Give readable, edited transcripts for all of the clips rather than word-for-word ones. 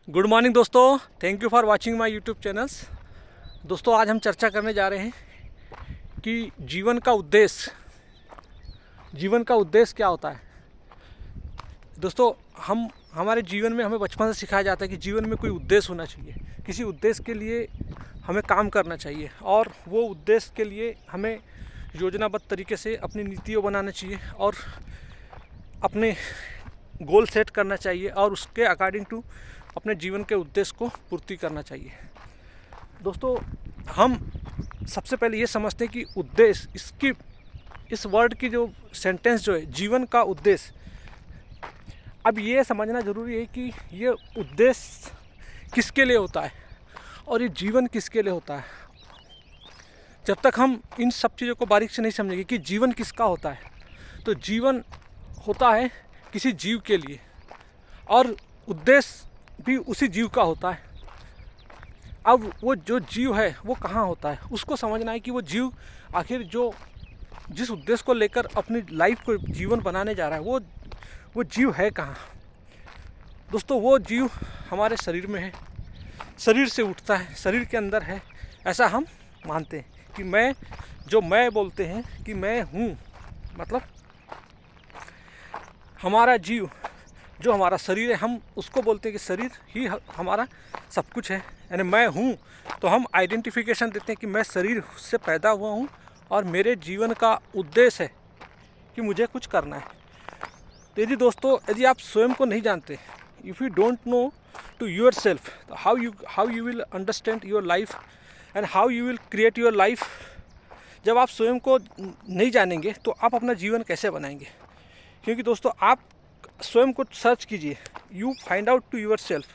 Good morning दोस्तों, thank you for watching my YouTube channels. दोस्तों, आज हम चर्चा करने जा रहे हैं कि जीवन का उद्देश्य क्या होता है। दोस्तों, हम हमारे जीवन में हमें बचपन से सिखाया जाता है कि जीवन में कोई उद्देश्य होना चाहिए, किसी उद्देश्य के लिए हमें काम करना चाहिए और वो उद्देश्य के लिए हमें योजनाबद्ध तरीके से अपनी नीतियों बनाना चाहिए और अपने गोल सेट करना चाहिए और उसके अकॉर्डिंग टू अपने जीवन के उद्देश्य को पूर्ति करना चाहिए। दोस्तों, हम सबसे पहले ये समझते हैं कि उद्देश्य, इस वर्ड की जो सेंटेंस जो है जीवन का उद्देश्य, अब ये समझना ज़रूरी है कि ये उद्देश्य किसके लिए होता है और ये जीवन किसके लिए होता है। जब तक हम इन सब चीज़ों को बारीक से नहीं समझेंगे कि जीवन किसका होता है, तो जीवन होता है किसी जीव के लिए और उद्देश्य भी उसी जीव का होता है। अब वो जो जीव है वो कहाँ होता है, उसको समझना है कि वो जीव आखिर जिस उद्देश्य को लेकर अपनी लाइफ को जीवन बनाने जा रहा है वो जीव है कहाँ। दोस्तों, वो जीव हमारे शरीर में है, शरीर से उठता है, शरीर के अंदर है। ऐसा हम मानते हैं कि मैं बोलते हैं कि मैं हूँ, मतलब हमारा जीव जो हमारा शरीर है, हम उसको बोलते हैं कि शरीर ही हमारा सब कुछ है। यानी मैं हूँ तो हम आइडेंटिफिकेशन देते हैं कि मैं शरीर से पैदा हुआ हूँ और मेरे जीवन का उद्देश्य है कि मुझे कुछ करना है। तो यदि आप स्वयं को नहीं जानते, if you don't know to your self, how you will understand your life and how you will create your life. जब आप स्वयं को नहीं जानेंगे तो आप अपना जीवन कैसे बनाएंगे। क्योंकि दोस्तों, आप स्वयं को सर्च कीजिए, you find out to your self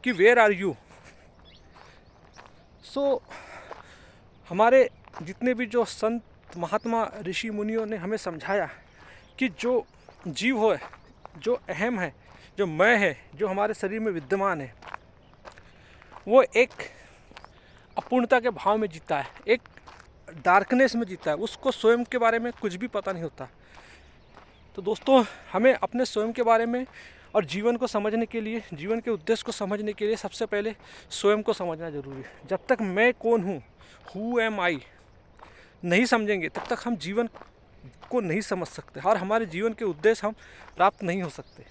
कि वेयर आर यू। सो हमारे जितने भी जो संत महात्मा ऋषि मुनियों ने हमें समझाया कि जो जीव है, जो अहम है, जो मैं है, जो हमारे शरीर में विद्यमान है, वो एक अपूर्णता के भाव में जीता है, एक डार्कनेस में जीता है, उसको स्वयं के बारे में कुछ भी पता नहीं होता। तो दोस्तों, हमें अपने स्वयं के बारे में और जीवन को समझने के लिए, जीवन के उद्देश्य को समझने के लिए सबसे पहले स्वयं को समझना जरूरी है। जब तक मैं कौन हूँ, हु एम आई, नहीं समझेंगे तब तक हम जीवन को नहीं समझ सकते और हमारे जीवन के उद्देश्य हम प्राप्त नहीं हो सकते।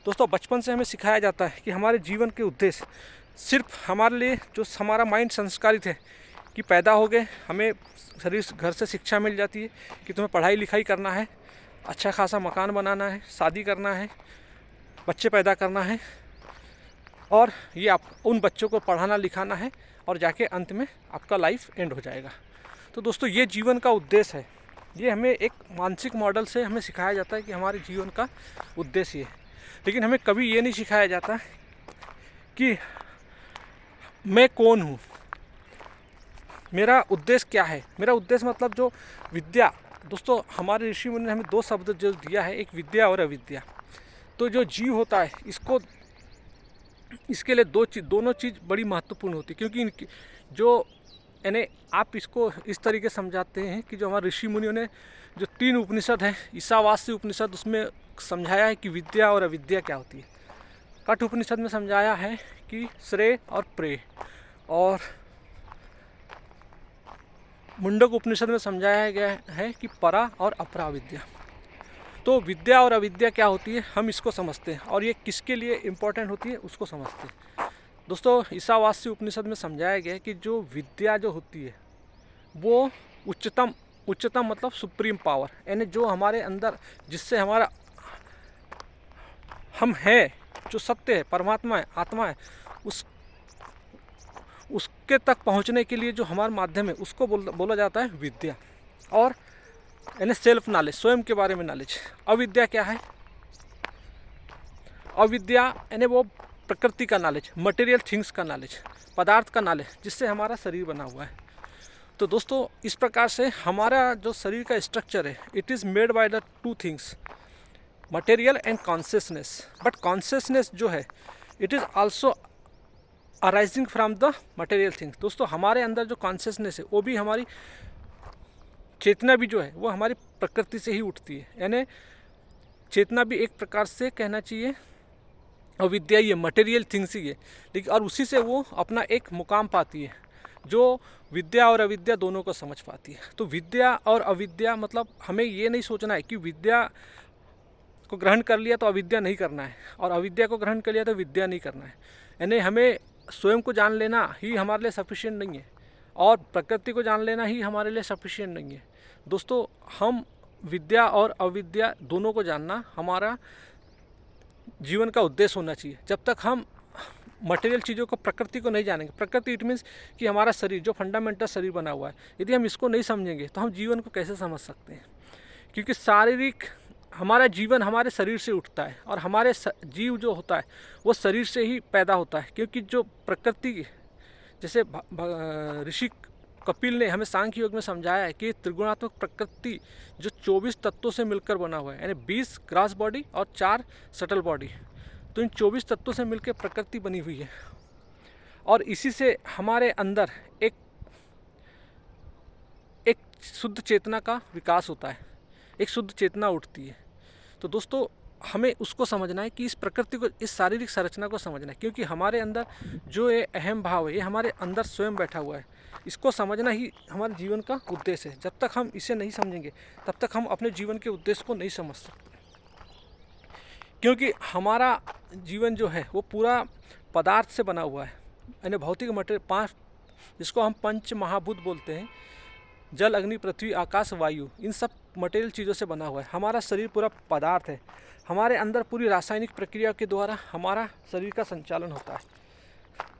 दोस्तों, बचपन से हमें सिखाया जाता है कि हमारे जीवन के उद्देश्य सिर्फ हमारे लिए, जो हमारा माइंड संस्कारित है कि पैदा हो गए, हमें शरीर घर से शिक्षा मिल जाती है कि तुम्हें पढ़ाई लिखाई करना है, अच्छा खासा मकान बनाना है, शादी करना है, बच्चे पैदा करना है और ये आप उन बच्चों को पढ़ाना लिखाना है और जाके अंत में आपका लाइफ एंड हो जाएगा। तो दोस्तों, ये जीवन का उद्देश्य है। ये हमें एक मानसिक मॉडल से हमें सिखाया जाता है कि हमारे जीवन का उद्देश्य ये है। लेकिन हमें कभी ये नहीं सिखाया जाता कि मैं कौन हूँ, मेरा उद्देश्य क्या है। मेरा उद्देश्य मतलब जो विद्या, दोस्तों हमारे ऋषि मुनि ने हमें दो शब्द जो दिया है, एक विद्या और अविद्या। तो जो जीव होता है, इसके लिए दोनों चीज़ बड़ी महत्वपूर्ण होती है। क्योंकि यानी आप इसको इस तरीके समझाते हैं कि जो हमारे ऋषि मुनियों ने जो 3 उपनिषद हैं, ईशावास्य उपनिषद, उसमें समझाया है कि विद्या और अविद्या क्या होती है। कठ उपनिषद में समझाया है कि श्रेय और प्रेय, और मुंडक उपनिषद में समझाया गया है कि परा और अपरा विद्या। तो विद्या और अविद्या क्या होती है, हम इसको समझते हैं और ये किसके लिए इम्पोर्टेंट होती है उसको समझते हैं। दोस्तों, ईशावास्य उपनिषद में समझाया गया है कि जो विद्या जो होती है वो उच्चतम मतलब सुप्रीम पावर, यानी जो हमारे अंदर, जिससे हमारा हम हैं, जो सत्य है, परमात्मा है, आत्मा है, उसके तक पहुंचने के लिए जो हमारा माध्यम है उसको बोला जाता है विद्या, और यानी सेल्फ नॉलेज, स्वयं के बारे में नॉलेज। अविद्या क्या है? अविद्या यानी वो प्रकृति का नॉलेज, मटेरियल थिंग्स का नॉलेज, पदार्थ का नॉलेज, जिससे हमारा शरीर बना हुआ है। तो दोस्तों, इस प्रकार से हमारा जो शरीर का स्ट्रक्चर है, it is made by the 2 things, material and consciousness. But consciousness जो है, it is also arising from the material things. दोस्तों, हमारे अंदर जो कॉन्शियसनेस है वो भी, हमारी चेतना भी जो है वो हमारी प्रकृति से ही उठती है। यानी चेतना भी एक प्रकार से कहना चाहिए अविद्या ये मटेरियल थिंग्स ही है, लेकिन और उसी से वो अपना एक मुकाम पाती है जो विद्या और अविद्या दोनों को समझ पाती है। तो विद्या और अविद्या मतलब हमें ये नहीं सोचना है कि विद्या को ग्रहण कर लिया तो अविद्या नहीं करना है, और अविद्या को ग्रहण कर लिया तो विद्या नहीं करना है। यानी हमें स्वयं को जान लेना ही हमारे लिए सफिशिएंट नहीं है, और प्रकृति को जान लेना ही हमारे लिए सफिशिएंट नहीं है। दोस्तों, हम विद्या और अविद्या दोनों को जानना हमारा जीवन का उद्देश्य होना चाहिए। जब तक हम मटेरियल चीज़ों को, प्रकृति को नहीं जानेंगे, प्रकृति इट मीन्स कि हमारा शरीर जो फंडामेंटल शरीर बना हुआ है, यदि हम इसको नहीं समझेंगे तो हम जीवन को कैसे समझ सकते हैं? क्योंकि शारीरिक हमारा जीवन हमारे शरीर से उठता है, और हमारे जीव जो होता है वो शरीर से ही पैदा होता है। क्योंकि जो प्रकृति, जैसे ऋषि कपिल ने हमें सांख्य योग में समझाया है कि त्रिगुणात्मक प्रकृति जो 24 तत्वों से मिलकर बना हुआ है, यानी 20 ग्रास बॉडी और 4 सटल बॉडी, तो इन 24 तत्वों से मिलकर प्रकृति बनी हुई है। और इसी से हमारे अंदर एक शुद्ध चेतना का विकास होता है, एक शुद्ध चेतना उठती है। तो दोस्तों, हमें उसको समझना है कि इस प्रकृति को, इस शारीरिक संरचना को समझना है, क्योंकि हमारे अंदर जो ये अहम भाव है ये हमारे अंदर स्वयं बैठा हुआ है। इसको समझना ही हमारे जीवन का उद्देश्य है। जब तक हम इसे नहीं समझेंगे तब तक हम अपने जीवन के उद्देश्य को नहीं समझ सकते, क्योंकि हमारा जीवन जो है वो पूरा पदार्थ से बना हुआ है, यानी भौतिक मटेरियल 5, जिसको हम पंच महाभूत बोलते हैं, जल, अग्नि, पृथ्वी, आकाश, वायु, इन सब मटेरियल चीज़ों से बना हुआ है। हमारा शरीर पूरा पदार्थ है। हमारे अंदर पूरी रासायनिक प्रक्रिया के द्वारा हमारा शरीर का संचालन होता है।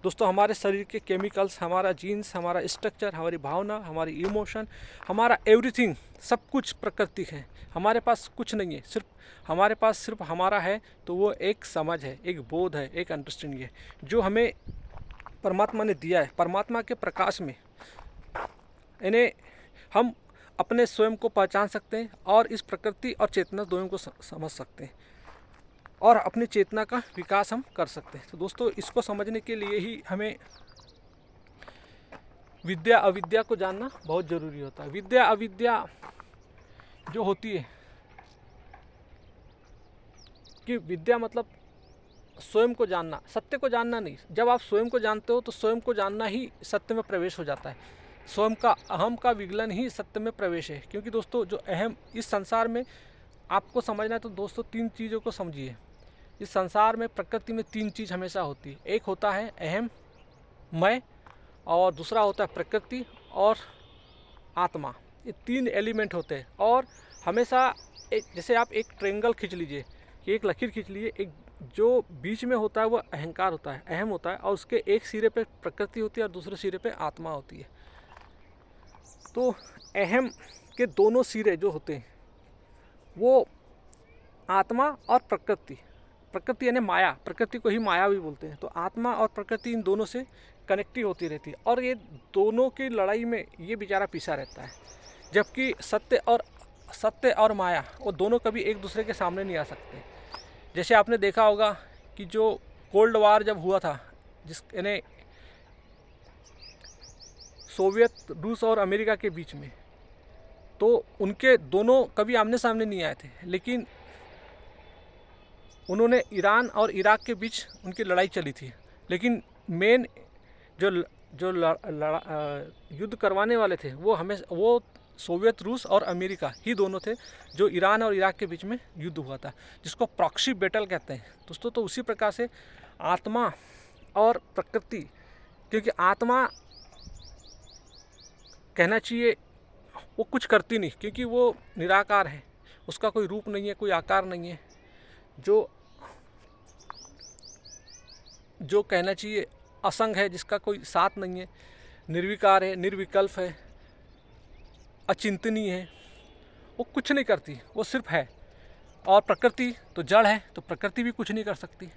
दोस्तों, हमारे शरीर के केमिकल्स, हमारा जीन्स, हमारा स्ट्रक्चर, हमारी भावना, हमारी इमोशन, हमारा एवरीथिंग, सब कुछ प्राकृतिक है। हमारे पास कुछ नहीं है, हमारे पास सिर्फ हमारा है, तो वो एक समझ है, एक बोध है, एक अंडरस्टैंडिंग है जो हमें परमात्मा ने दिया है। परमात्मा के प्रकाश में इन्हें हम अपने स्वयं को पहचान सकते हैं, और इस प्रकृति और चेतना दोनों को समझ सकते हैं, और अपनी चेतना का विकास हम कर सकते हैं। तो दोस्तों, इसको समझने के लिए ही हमें विद्या अविद्या को जानना बहुत ज़रूरी होता है। विद्या अविद्या जो होती है, कि विद्या मतलब स्वयं को जानना, सत्य को जानना नहीं। जब आप स्वयं को जानते हो तो स्वयं को जानना ही सत्य में प्रवेश हो जाता है। स्वयं का, अहम का विगलन ही सत्य में प्रवेश है। क्योंकि दोस्तों, जो अहम इस संसार में आपको समझना है तो दोस्तों 3 चीज़ों को समझिए। इस संसार में, प्रकृति में 3 चीज़ हमेशा होती है। एक होता है अहम, मैं, और दूसरा होता है प्रकृति और आत्मा। ये 3 एलिमेंट होते हैं, और हमेशा जैसे आप एक ट्रायंगल खींच लीजिए, एक लकीर खींच लीजिए, एक जो बीच में होता है वो अहंकार होता है, अहम होता है, और उसके एक सिरे पे प्रकृति होती है और दूसरे सिरे पे आत्मा होती है। तो अहम के दोनों सिरे जो होते हैं वो आत्मा और प्रकृति, प्रकृति यानी माया, प्रकृति को ही माया भी बोलते हैं। तो आत्मा और प्रकृति इन दोनों से कनेक्टिव होती रहती है, और ये दोनों की लड़ाई में ये बेचारा पीछा रहता है। जबकि सत्य और माया वो दोनों कभी एक दूसरे के सामने नहीं आ सकते। जैसे आपने देखा होगा कि जो कोल्ड वार जब हुआ था, जिस यानी सोवियत, रूस और अमेरिका के बीच में, तो उनके दोनों कभी आमने सामने नहीं आए थे, लेकिन उन्होंने ईरान और इराक के बीच उनकी लड़ाई चली थी। लेकिन मेन जो युद्ध करवाने वाले थे वो सोवियत, रूस और अमेरिका ही दोनों थे, जो ईरान और इराक के बीच में युद्ध हुआ था, जिसको प्रॉक्सी बैटल कहते हैं दोस्तों। तो उसी प्रकार से आत्मा और प्रकृति, क्योंकि आत्मा कहना चाहिए वो कुछ करती नहीं, क्योंकि वो निराकार है, उसका कोई रूप नहीं है, कोई आकार नहीं है। जो कहना चाहिए असंग है, जिसका कोई साथ नहीं है, निर्विकार है, निर्विकल्प है, अचिंतनीय है, वो कुछ नहीं करती, वो सिर्फ है। और प्रकृति तो जड़ है, तो प्रकृति भी कुछ नहीं कर सकती।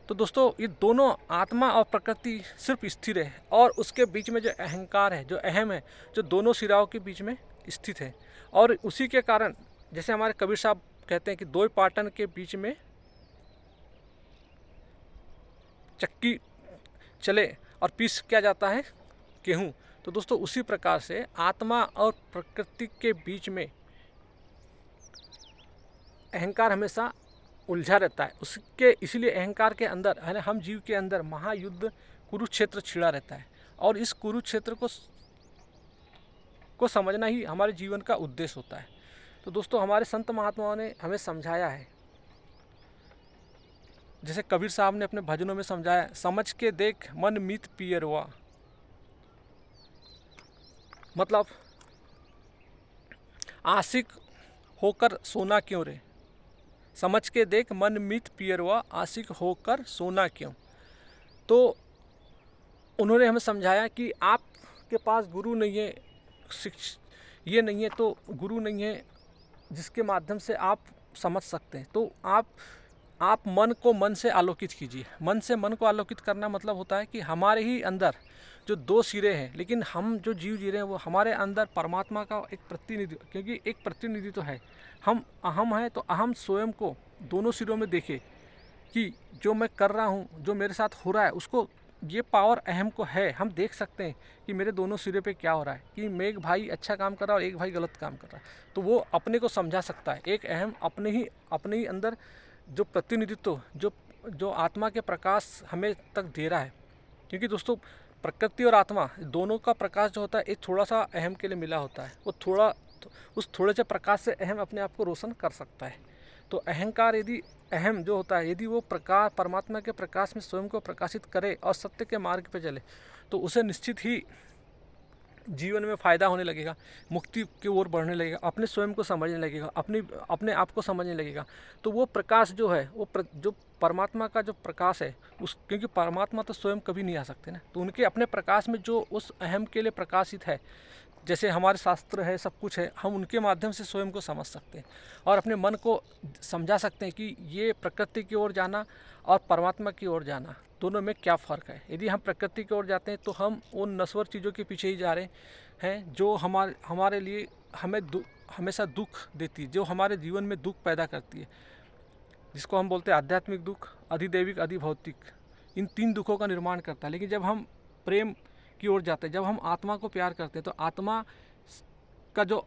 तो दोस्तों, ये दोनों आत्मा और प्रकृति सिर्फ स्थिर है, और उसके बीच में जो अहंकार है, जो अहम है, जो दोनों सिराओं के बीच में स्थित है। और उसी के कारण, जैसे हमारे कबीर साहब कहते हैं कि 2 पाटन के बीच में चक्की चले और पीस क्या जाता है, गेहूँ। तो दोस्तों, उसी प्रकार से आत्मा और प्रकृति के बीच में अहंकार हमेशा उलझा रहता है। उसके इसलिए अहंकार के अंदर है ना, हम जीव के अंदर महायुद्ध कुरुक्षेत्र छिड़ा रहता है, और इस कुरुक्षेत्र को समझना ही हमारे जीवन का उद्देश्य होता है। तो दोस्तों, हमारे संत महात्माओं ने हमें समझाया है, जैसे कबीर साहब ने अपने भजनों में समझाया, समझ के देख मन मीत पियरवा। मतलब आशिक होकर सोना क्यों रे, समझ के देख मन मीत पियरवा, आशिक होकर सोना क्यों। तो उन्होंने हमें समझाया कि आपके पास गुरु नहीं है, ये नहीं है, तो गुरु नहीं है जिसके माध्यम से आप समझ सकते हैं। तो आप मन को मन से आलोकित कीजिए। मन से मन को आलोकित करना मतलब होता है कि हमारे ही अंदर जो दो सिरे हैं, लेकिन हम जो जीव जी रहे हैं वो हमारे अंदर परमात्मा का एक प्रतिनिधि, क्योंकि एक प्रतिनिधि तो है, हम अहम है, तो अहम स्वयं को दोनों सिरों में देखे कि जो मैं कर रहा हूँ, जो मेरे साथ हो रहा है, उसको ये पावर अहम को है। हम देख सकते हैं कि मेरे दोनों सिरे पे क्या हो रहा है, कि मैं एक भाई अच्छा काम कर रहा है और एक भाई गलत काम कर रहा है, तो वो अपने को समझा सकता है। एक अहम अपने ही अंदर जो प्रतिनिधित्व जो आत्मा के प्रकाश हमें तक दे रहा है। क्योंकि दोस्तों, प्रकृति और आत्मा दोनों का प्रकाश जो होता है एक थोड़ा सा अहम के लिए मिला होता है। वो उस थोड़े से प्रकाश से अहम अपने आप को रोशन कर सकता है। तो अहंकार, यदि अहम जो होता है, यदि वो प्रकाश परमात्मा के प्रकाश में स्वयं को प्रकाशित करे और सत्य के मार्ग पर चले, तो उसे निश्चित ही जीवन में फ़ायदा होने लगेगा, मुक्ति की ओर बढ़ने लगेगा, अपने स्वयं को समझने लगेगा, अपने आप को समझने लगेगा। तो वो प्रकाश जो है, जो परमात्मा का जो प्रकाश है, क्योंकि परमात्मा तो स्वयं कभी नहीं आ सकते ना, तो उनके अपने प्रकाश में जो उस अहम के लिए प्रकाशित है, जैसे हमारे शास्त्र है, सब कुछ है, हम उनके माध्यम से स्वयं को समझ सकते हैं और अपने मन को समझा सकते हैं कि ये प्रकृति की ओर जाना और परमात्मा की ओर जाना, दोनों में क्या फ़र्क है। यदि हम प्रकृति की ओर जाते हैं तो हम उन नश्वर चीज़ों के पीछे ही जा रहे हैं जो हमारे लिए हमें हमेशा दुख देती है, जो हमारे जीवन में दुख पैदा करती है, जिसको हम बोलते हैं आध्यात्मिक दुख, अधिदैविक, अधिभौतिक। इन 3 दुखों का निर्माण करता है। लेकिन जब हम प्रेम की ओर जाते हैं, जब हम आत्मा को प्यार करते हैं, तो आत्मा का जो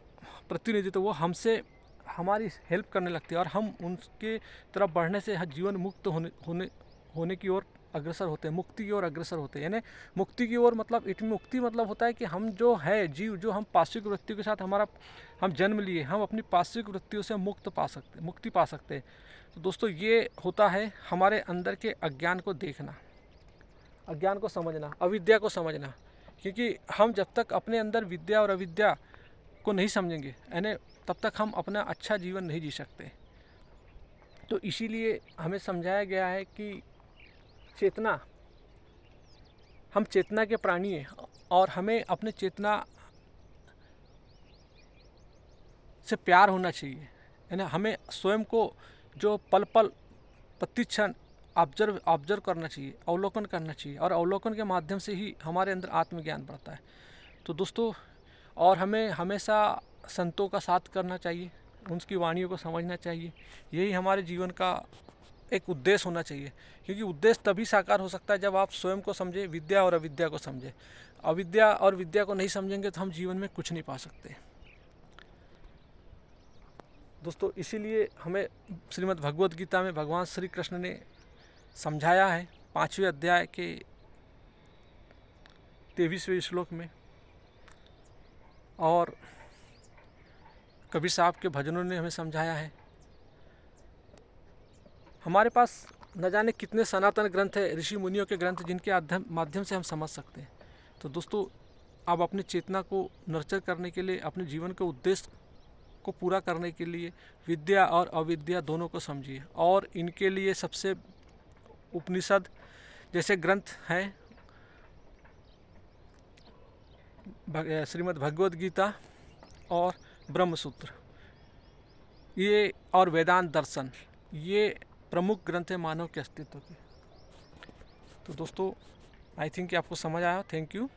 प्रतिनिधित्व वो हमसे हमारी हेल्प करने लगती है और हम उनके तरफ बढ़ने से जीवन मुक्त होने की ओर अग्रसर होते हैं, मुक्ति की ओर अग्रसर होते हैं। यानी मुक्ति की ओर मतलब मुक्ति मतलब होता है कि हम जो है जीव, जो हम पाश्विक वृत्तियों के साथ हम जन्म लिए, हम अपनी पाश्विक वृत्तियों से मुक्ति पा सकते हैं। तो दोस्तों, ये होता है हमारे अंदर के अज्ञान को देखना, अज्ञान को समझना, अविद्या को समझना। क्योंकि हम जब तक अपने अंदर विद्या और अविद्या को नहीं समझेंगे, यानी तब तक हम अपना अच्छा जीवन नहीं जी सकते। तो इसीलिए हमें समझाया गया है कि चेतना, हम चेतना के प्राणी हैं और हमें अपने चेतना से प्यार होना चाहिए, है ना। हमें स्वयं को जो पल पल प्रतिक्षण ऑब्जर्व करना चाहिए, अवलोकन करना चाहिए, और अवलोकन के माध्यम से ही हमारे अंदर आत्मज्ञान बढ़ता है। तो दोस्तों, और हमें हमेशा संतों का साथ करना चाहिए, उनकी वाणियों को समझना चाहिए। यही हमारे जीवन का एक उद्देश्य होना चाहिए, क्योंकि उद्देश्य तभी साकार हो सकता है जब आप स्वयं को समझे, विद्या और अविद्या को समझे। अविद्या और विद्या को नहीं समझेंगे तो हम जीवन में कुछ नहीं पा सकते। दोस्तों, इसीलिए हमें श्रीमद् भगवद गीता में भगवान श्री कृष्ण ने समझाया है 5वें अध्याय के 23वें श्लोक में, और कबीर साहब के भजनों ने हमें समझाया है। हमारे पास न जाने कितने सनातन ग्रंथ है, ऋषि मुनियों के ग्रंथ, जिनके माध्यम से हम समझ सकते हैं। तो दोस्तों, आप अपनी चेतना को नर्चर करने के लिए, अपने जीवन के उद्देश्य को पूरा करने के लिए विद्या और अविद्या दोनों को समझिए, और इनके लिए सबसे उपनिषद जैसे ग्रंथ हैं, श्रीमद् भगवद गीता और ब्रह्मसूत्र, ये और वेदांत दर्शन, ये प्रमुख ग्रंथ है मानव के अस्तित्व के। तो दोस्तों, आई थिंक कि आपको समझ आया। Thank you.